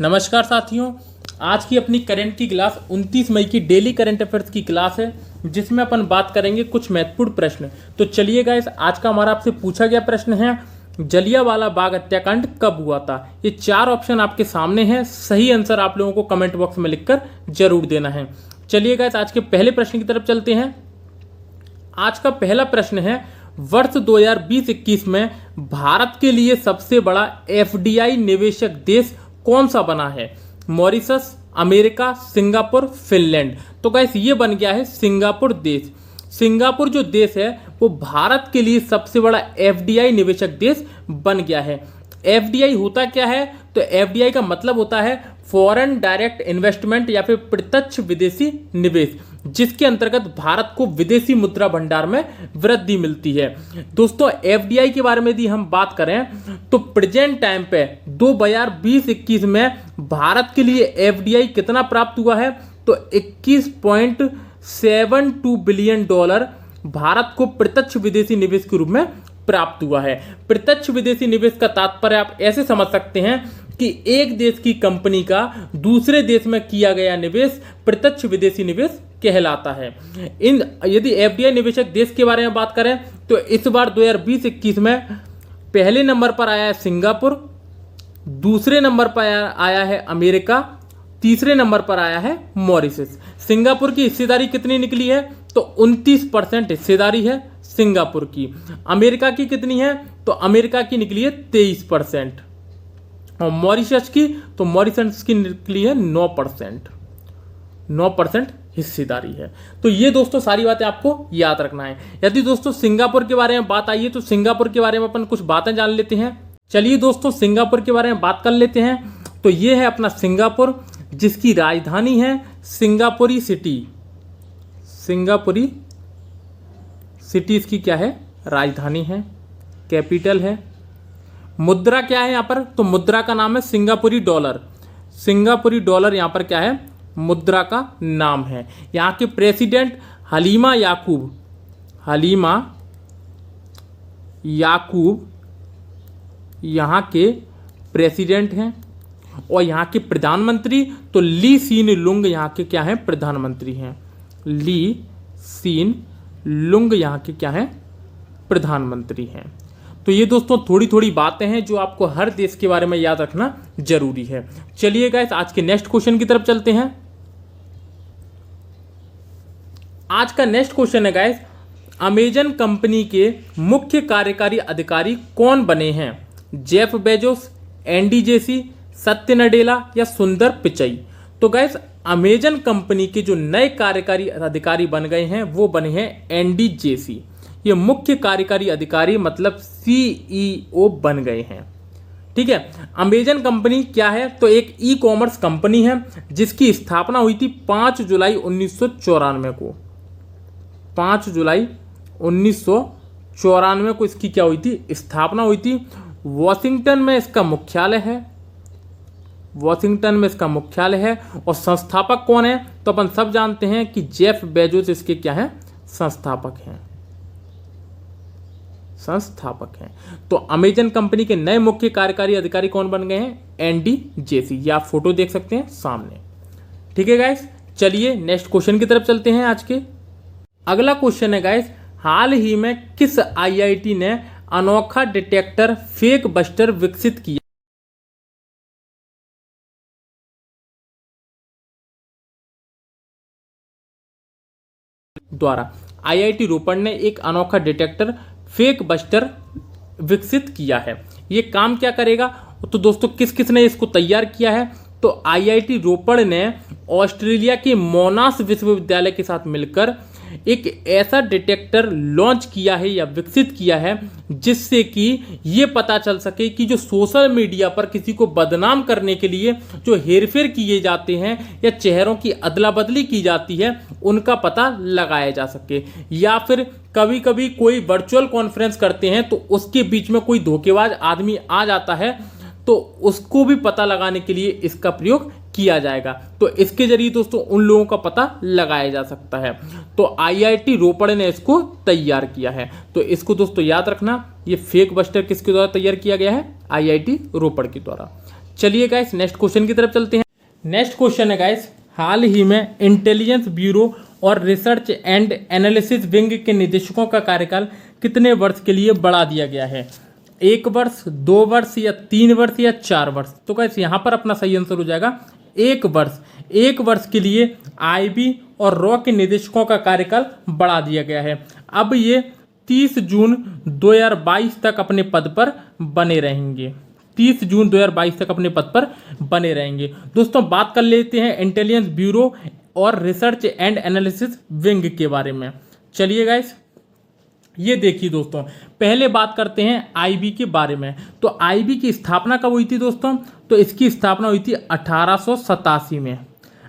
नमस्कार साथियों, आज की अपनी करंट की क्लास 29 मई की डेली करंट अफेयर्स की क्लास है, जिसमें अपन बात करेंगे कुछ महत्वपूर्ण प्रश्न। तो चलिए गाइस, आज का हमारा आपसे पूछा गया प्रश्न है, जलियांवाला बाग हत्याकांड कब हुआ था। ये 4 ऑप्शन आपके सामने हैं, सही आंसर आप लोगों को कमेंट बॉक्स में लिखकर जरूर देना है। चलिए गाइस, आज के पहले प्रश्न की तरफ चलते हैं। आज का पहला प्रश्न है, वर्ष 2020-21 में भारत के लिए सबसे बड़ा एफडीआई निवेशक देश कौन सा बना है। Mauritius, America, Singapore, Finland. तो गाइस ये बन गया है सिंगापुर देश। सिंगापुर जो देश है वो भारत के लिए सबसे बड़ा एफडीआई निवेशक देश बन गया है। एफडीआई होता क्या है? तो एफडीआई का मतलब होता है फॉरेन डायरेक्ट इन्वेस्टमेंट या फिर प्रत्यक्ष विदेशी निवेश, जिसके अंतर्गत भारत को विदेशी मुद्रा भंडार में वृद्धि मिलती है। दोस्तों एफडीआई के बारे में यदि हम बात करें तो प्रेजेंट टाइम पे 2020-21 में भारत के लिए एफडीआई कितना प्राप्त हुआ है? तो 21.72 बिलियन डॉलर भारत को प्रत्यक्ष विदेशी निवेश के रूप में प्राप्त हुआ है। प्रत्यक्ष विदेशी निवेश का तात्पर्य आप ऐसे समझ सकते हैं कि एक देश की कंपनी का दूसरे देश में किया गया निवेश प्रत्यक्ष विदेशी निवेश कहलाता है। यदि एफडीआई निवेशक देश के बारे में बात करें तो इस बार 2020-21 में पहले नंबर पर आया है सिंगापुर, दूसरे नंबर पर आया है अमेरिका, तीसरे नंबर पर आया है मॉरिशस। सिंगापुर की हिस्सेदारी कितनी निकली है? तो 29% हिस्सेदारी है सिंगापुर की। अमेरिका की कितनी है? तो अमेरिका की निकली है 23%। और मॉरिशस की निकली है 9% हिस्सेदारी है। तो ये दोस्तों सारी बातें आपको याद रखना है। यदि दोस्तों सिंगापुर के बारे में बात आई है तो सिंगापुर के बारे में अपन कुछ बातें जान लेते हैं। चलिए दोस्तों सिंगापुर के बारे में बात कर लेते हैं। तो ये है अपना सिंगापुर, जिसकी राजधानी है सिंगापुरी सिटी। सिंगापुरी सिटी इसकी क्या है? राजधानी है, कैपिटल है। मुद्रा क्या है यहाँ पर? तो मुद्रा का नाम है सिंगापुरी डॉलर। सिंगापुरी डॉलर यहाँ पर क्या है? मुद्रा का नाम है। यहाँ के प्रेसिडेंट हलीमा याकूब यहाँ के प्रेसिडेंट हैं। और यहाँ के प्रधानमंत्री तो ली सीन लुंग यहाँ के क्या है? प्रधानमंत्री हैं। ली सीन लुंग यहाँ के क्या है? प्रधानमंत्री हैं। तो ये दोस्तों थोड़ी थोड़ी बातें हैं जो आपको हर देश के बारे में याद रखना जरूरी है। चलिए गाइस, आज के नेक्स्ट क्वेश्चन की तरफ चलते हैं। आज का नेक्स्ट क्वेश्चन है गाइस, अमेजन कंपनी के मुख्य कार्यकारी अधिकारी कौन बने हैं? जेफ बेजोस, एंडी जेसी, सत्य नडेला या सुंदर पिचई। तो गाइस अमेजन कंपनी के जो नए कार्यकारी अधिकारी बन गए हैं वो बने हैं एंडी जेसी। ये मुख्य कार्यकारी अधिकारी मतलब सीईओ बन गए हैं। ठीक है। अमेजन कंपनी क्या है? तो एक ई कॉमर्स कंपनी है जिसकी स्थापना हुई थी 5 जुलाई 1994 को। 5 जुलाई 1994 को इसकी क्या हुई थी? स्थापना हुई थी। वॉशिंगटन में इसका मुख्यालय है। और संस्थापक कौन है? तो अपन सब जानते हैं कि जेफ बेजोस इसके क्या है? संस्थापक हैं। तो अमेजन कंपनी के नए मुख्य कार्यकारी अधिकारी कौन बन गए हैं? Andy Jassy. ये आप फोटो देख सकते हैं सामने। ठीक है गाइस, चलिए नेक्स्ट क्वेश्चन की तरफ चलते हैं। आज के अगला क्वेश्चन है गाइस, हाल ही में किस आईआईटी ने अनोखा डिटेक्टर फेक बस्टर विकसित किया? द्वारा आईआईटी रोपड़ ने एक अनोखा डिटेक्टर फेक बस्टर विकसित किया है। ये काम क्या करेगा? तो दोस्तों किस किस ने इसको तैयार किया है? तो आईआईटी रोपड़ ने ऑस्ट्रेलिया के मोनाश विश्वविद्यालय के साथ मिलकर एक ऐसा डिटेक्टर लॉन्च किया है या विकसित किया है जिससे कि ये पता चल सके कि जो सोशल मीडिया पर किसी को बदनाम करने के लिए जो हेरफेर किए जाते हैं या चेहरों की अदला बदली की जाती है उनका पता लगाया जा सके। या फिर कभी कभी कोई वर्चुअल कॉन्फ्रेंस करते हैं तो उसके बीच में कोई धोखेबाज आदमी आ जाता है तो उसको भी पता लगाने के लिए इसका प्रयोग किया जाएगा। तो इसके जरिए दोस्तों उन लोगों का पता लगाया जा सकता है। तो आईआईटी रोपड़ ने इसको तैयार किया है। तो इसको दोस्तों याद रखना, ये फेक बस्टर किसके द्वारा तैयार किया गया है? आईआईटी रोपड़ के द्वारा। चलिए गाइस नेक्स्ट क्वेश्चन की तरफ चलते हैं। नेक्स्ट क्वेश्चन है गाइस, हाल ही में इंटेलिजेंस ब्यूरो और रिसर्च एंड एनालिसिस विंग के निदेशकों का कार्यकाल कितने वर्ष के लिए बढ़ा दिया गया है? 1 वर्ष, 2 वर्ष या 3 वर्ष या 4 वर्ष? तो गाइस यहाँ पर अपना सही आंसर हो जाएगा 1 वर्ष। 1 वर्ष के लिए आईबी और रॉ के निदेशकों का कार्यकाल बढ़ा दिया गया है। अब ये 30 जून 2022 तक अपने पद पर बने रहेंगे। 30 जून 2022 तक अपने पद पर बने रहेंगे। दोस्तों बात कर लेते हैं इंटेलिजेंस ब्यूरो और रिसर्च एंड एनालिसिस विंग के बारे में। चलिए गाइस, ये देखिए दोस्तों, पहले बात करते हैं आईबी के बारे में। तो आईबी की स्थापना कब हुई थी दोस्तों? तो इसकी स्थापना हुई थी 1887 में।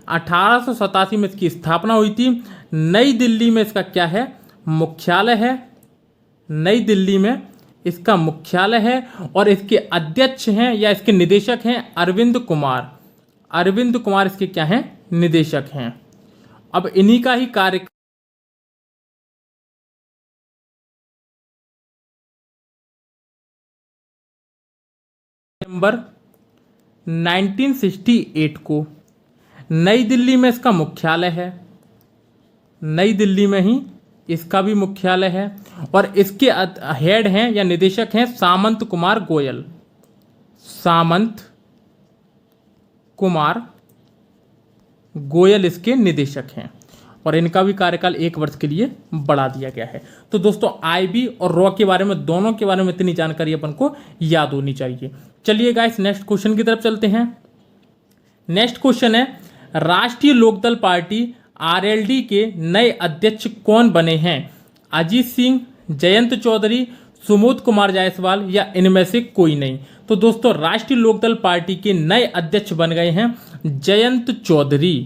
1887 में इसकी स्थापना हुई थी। नई दिल्ली में इसका क्या है? मुख्यालय है। नई दिल्ली में इसका मुख्यालय है और इसके अध्यक्ष हैं या इसके निदेशक हैं अरविंद कुमार। अरविंद कुमार इसके क्या हैं? निदेशक हैं। अब इन्हीं का ही कार्य नवंबर 1968 को नई दिल्ली में इसका मुख्यालय है। नई दिल्ली में ही इसका भी मुख्यालय है और इसके हेड हैं या निदेशक हैं सामंत कुमार गोयल। सामंत कुमार गोयल इसके निदेशक हैं और इनका भी कार्यकाल 1 वर्ष के लिए बढ़ा दिया गया है। तो दोस्तों आईबी और रॉ के बारे में, दोनों के बारे में इतनी जानकारी अपन को याद होनी चाहिए। चलिए गाइस नेक्स्ट क्वेश्चन की तरफ चलते हैं। नेक्स्ट क्वेश्चन है, राष्ट्रीय लोकदल पार्टी आरएलडी के नए अध्यक्ष कौन बने हैं? अजीत सिंह, जयंत चौधरी, सुमोद कुमार जायसवाल या इनमें से कोई नहीं? तो दोस्तों राष्ट्रीय लोकदल पार्टी के नए अध्यक्ष बन गए हैं जयंत चौधरी।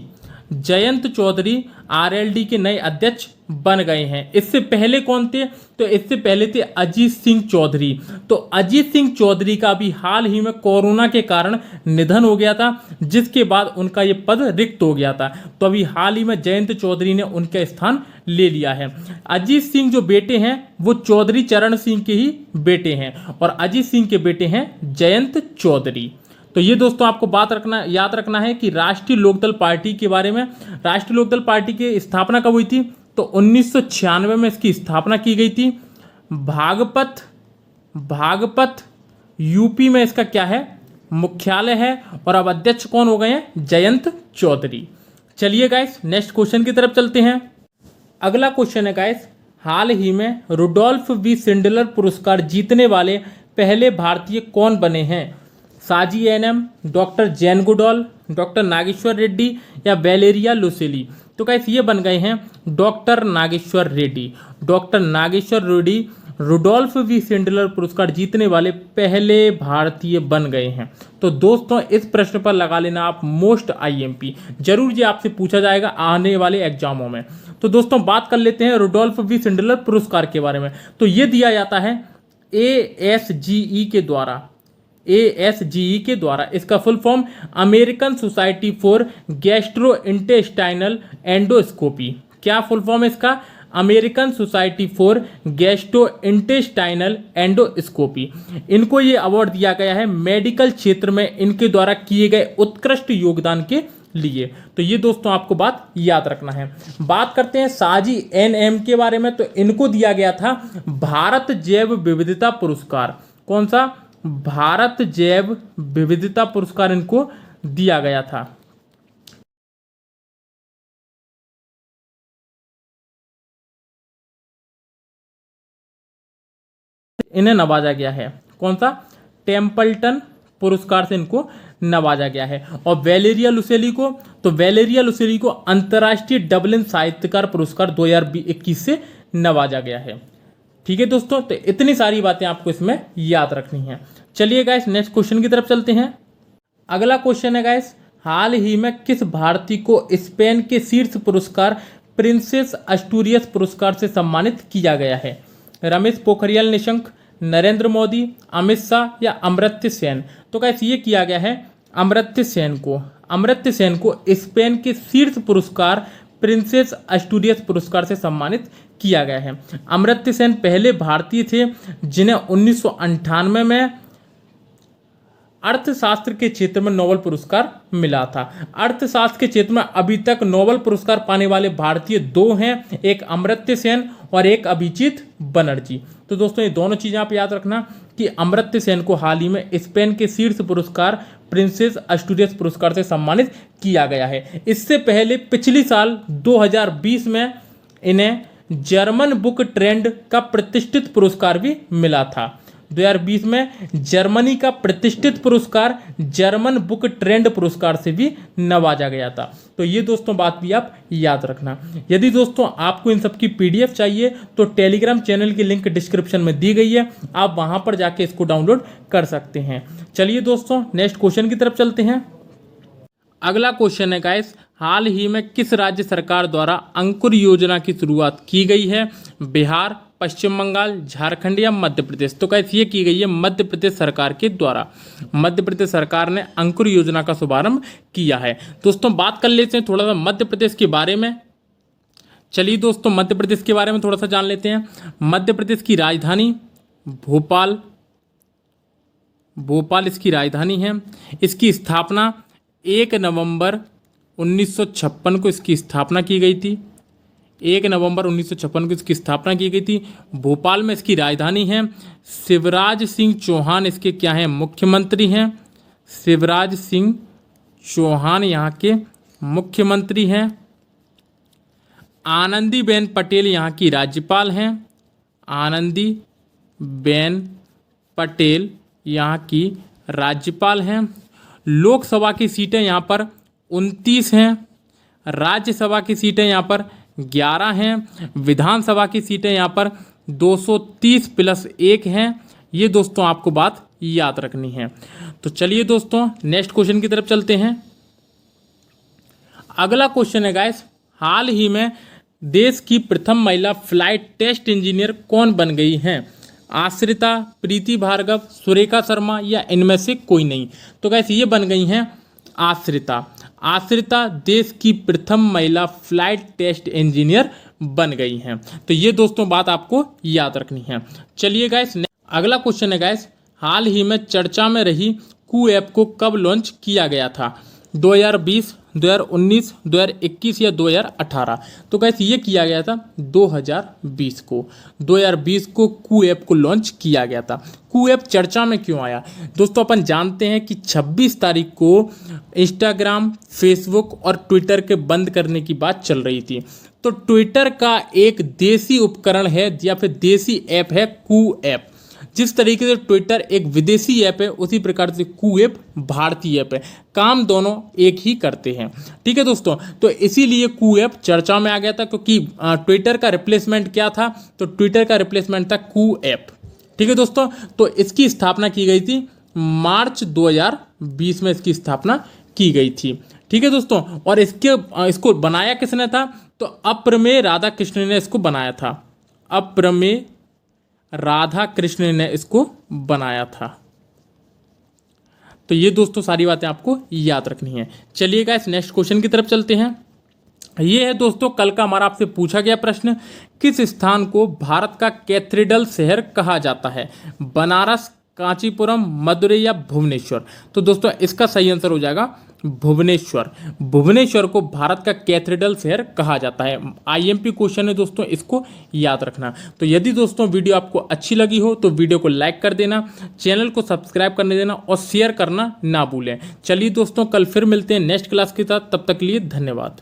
जयंत चौधरी आरएलडी के नए अध्यक्ष बन गए हैं। इससे पहले कौन थे? तो इससे पहले थे अजीत सिंह चौधरी। तो अजीत सिंह चौधरी का भी हाल ही में कोरोना के कारण निधन हो गया था, जिसके बाद उनका ये पद रिक्त हो गया था। तो अभी हाल ही में जयंत चौधरी ने उनका स्थान ले लिया है। अजीत सिंह जो बेटे हैं वो चौधरी चरण सिंह के ही बेटे हैं और अजीत सिंह के बेटे हैं जयंत चौधरी। तो ये दोस्तों आपको याद रखना है कि राष्ट्रीय लोकदल पार्टी के बारे में। राष्ट्रीय लोकदल पार्टी की स्थापना कब हुई थी? तो 1996 में इसकी स्थापना की गई थी। भागपत यूपी में इसका क्या है? मुख्यालय है और अब अध्यक्ष कौन हो गए हैं? जयंत चौधरी। चलिए गाइस नेक्स्ट क्वेश्चन की तरफ चलते हैं। अगला क्वेश्चन है गाइस, हाल ही में रुडोल्फ वी सिंडलर पुरस्कार जीतने वाले पहले भारतीय कौन बने हैं? Saji NM, doctor Jane Goodall, doctor Nageshwar Reddy या वैलेरिया लुसेली? तो गाइस ये बन गए हैं doctor Nageshwar Reddy. Doctor Nageshwar Reddy Rudolf V Schindler पुरस्कार जीतने वाले पहले भारतीय बन गए हैं। तो दोस्तों इस प्रश्न पर लगा लेना आप मोस्ट आईएमपी, जरूर ये आपसे पूछा जाएगा आने वाले एग्जामों में। तो दोस्तों बात कर लेते हैं रुडोल्फ वी सिंडलर पुरस्कार के बारे में। तो ये दिया जाता है ASGE के द्वारा। ASGE के द्वारा। इसका full form American society for gastro intestinal endoscopy. क्या फुल फॉर्म है इसका? American society for gastro intestinal endoscopy. इनको ये अवार्ड दिया गया है मेडिकल क्षेत्र में इनके द्वारा किए गए उत्कृष्ट योगदान के लिए। तो ये दोस्तों आपको बात याद रखना है। बात करते हैं साजी एनएम के बारे में। तो इनको दिया गया था भारत जैव विविधता पुरस्कार। कौन सा? भारत जैव विविधता पुरस्कार इनको दिया गया था। इन्हें नवाजा गया है। कौन सा? टेम्पल्टन पुरस्कार से इनको नवाजा गया है। और वैलेरिया लुसेली को, तो वैलेरिया लुसेली को अंतर्राष्ट्रीय डबलिन साहित्यकार पुरस्कार 2021 से नवाजा गया है। ठीक है दोस्तों, तो इतनी सारी बातें आपको इसमें याद रखनी है। चलिए गाइस नेक्स्ट क्वेश्चन की तरफ चलते हैं। अगला क्वेश्चन है गाइस, हाल ही में किस भारतीय को स्पेन के शीर्ष पुरस्कार प्रिंसेस एस्टूरियस पुरस्कार से सम्मानित किया गया है? रमेश पोखरियाल निशंक, नरेंद्र मोदी, अमित शाह या अमर्त्य सेन? तो गाइस ये किया गया है अमर्त्य सेन को। अमर्त्य सेन को स्पेन के शीर्ष पुरस्कार प्रिंसेस एस्टूरियस पुरस्कार से सम्मानित किया गया है। अमर्त्य सेन पहले भारतीय थे जिन्हें 1998 में अर्थशास्त्र के क्षेत्र में नोबेल पुरस्कार मिला था। अर्थशास्त्र के क्षेत्र में अभी तक नोबेल पुरस्कार पाने वाले भारतीय दो हैं, एक अमर्त्य सेन और एक अभिजीत बनर्जी। तो दोस्तों ये दोनों चीजें आप याद रखना कि अमर्त्य सेन को हाल ही में स्पेन के शीर्ष पुरस्कार प्रिंसेस अस्टूरियस पुरस्कार से सम्मानित किया गया है। इससे पहले पिछली साल 2020 में इन्हें जर्मन बुक ट्रेंड का प्रतिष्ठित पुरस्कार भी मिला था। 2020 में जर्मनी का प्रतिष्ठित पुरस्कार जर्मन बुक ट्रेंड पुरस्कार से भी नवाजा गया था। तो ये दोस्तों बात भी आप याद रखना। यदि दोस्तों आपको इन सब की पीडीएफ चाहिए तो टेलीग्राम चैनल की लिंक डिस्क्रिप्शन में दी गई है, आप वहां पर जाके इसको डाउनलोड कर सकते हैं। चलिए दोस्तों नेक्स्ट क्वेश्चन की तरफ चलते हैं। अगला क्वेश्चन है गाइस, हाल ही में किस राज्य सरकार द्वारा अंकुर योजना की शुरुआत की गई है? बिहार, पश्चिम बंगाल, झारखंड या मध्य प्रदेश? तो गाइस ये की गई है मध्य प्रदेश सरकार के द्वारा। मध्य प्रदेश सरकार ने अंकुर योजना का शुभारंभ किया है। दोस्तों बात कर लेते हैं थोड़ा सा मध्य प्रदेश के बारे में। चलिए दोस्तों मध्य प्रदेश के बारे में थोड़ा सा जान लेते हैं। मध्य प्रदेश की राजधानी भोपाल इसकी राजधानी है। इसकी स्थापना 1 नवंबर 1956 को इसकी स्थापना की गई थी। 1 नवंबर 1956 को इसकी स्थापना की गई थी। भोपाल में इसकी राजधानी है। शिवराज सिंह चौहान इसके क्या हैं? मुख्यमंत्री हैं। शिवराज सिंह चौहान यहाँ के मुख्यमंत्री हैं। आनंदीबेन पटेल यहाँ की राज्यपाल हैं। आनंदीबेन पटेल यहाँ की राज्यपाल हैं। लोकसभा की सीटें यहाँ पर 29 हैं। राज्यसभा की सीटें यहाँ पर 11 हैं। विधानसभा की सीटें यहाँ पर 230+1 हैं। ये दोस्तों आपको बात याद रखनी है। तो चलिए दोस्तों नेक्स्ट क्वेश्चन की तरफ चलते हैं। अगला क्वेश्चन है गाइस, हाल ही में देश की प्रथम महिला फ्लाइट टेस्ट इंजीनियर कौन बन गई हैं? आश्रिता, प्रीति भार्गव, सुरेखा शर्मा या इनमें से कोई नहीं? तो गाइस ये बन गई हैं आश्रिता। आश्रिता देश की प्रथम महिला फ्लाइट टेस्ट इंजीनियर बन गई हैं। तो ये दोस्तों बात आपको याद रखनी है। चलिए गाइस अगला क्वेश्चन है गाइस, हाल ही में चर्चा में रही कू ऐप को कब लॉन्च किया गया था? 2020, 2019, 2021 या 2018? तो गाइस ये किया गया था 2020 को। 2020 को कू ऐप को लॉन्च किया गया था। कू ऐप चर्चा में क्यों आया? दोस्तों अपन जानते हैं कि 26 तारीख को इंस्टाग्राम, फेसबुक और ट्विटर के बंद करने की बात चल रही थी। तो ट्विटर का एक देसी उपकरण है या फिर देसी ऐप है कू ऐप। जिस तरीके से ट्विटर एक विदेशी ऐप है उसी प्रकार से कू ऐप भारतीय ऐप है। काम दोनों एक ही करते हैं। ठीक है दोस्तों, तो इसीलिए कू ऐप चर्चा में आ गया था क्योंकि ट्विटर का रिप्लेसमेंट क्या था? तो ट्विटर का रिप्लेसमेंट था कू ऐप। ठीक है दोस्तों, तो इसकी स्थापना की गई थी मार्च 2020 में इसकी स्थापना की गई थी। ठीक है दोस्तों, और इसको बनाया किसने था? तो अप्रमेय राधा कृष्ण ने इसको बनाया था। अप्रमेय राधा कृष्ण ने इसको बनाया था। तो ये दोस्तों सारी बातें आपको याद रखनी है। चलिए गाइस नेक्स्ट क्वेश्चन की तरफ चलते हैं। ये है दोस्तों कल का हमारा आपसे पूछा गया प्रश्न, किस स्थान को भारत का कैथेड्रल शहर कहा जाता है? बनारस, कांचीपुरम, मदुरई या भुवनेश्वर? तो दोस्तों इसका सही आंसर हो जाएगा भुवनेश्वर। भुवनेश्वर को भारत का कैथेड्रल शहर कहा जाता है। आईएमपी क्वेश्चन है दोस्तों, इसको याद रखना। तो यदि दोस्तों वीडियो आपको अच्छी लगी हो तो वीडियो को लाइक कर देना, चैनल को सब्सक्राइब करने देना और शेयर करना ना भूलें। चलिए दोस्तों कल फिर मिलते हैं नेक्स्ट क्लास के साथ, तब तक के लिए धन्यवाद।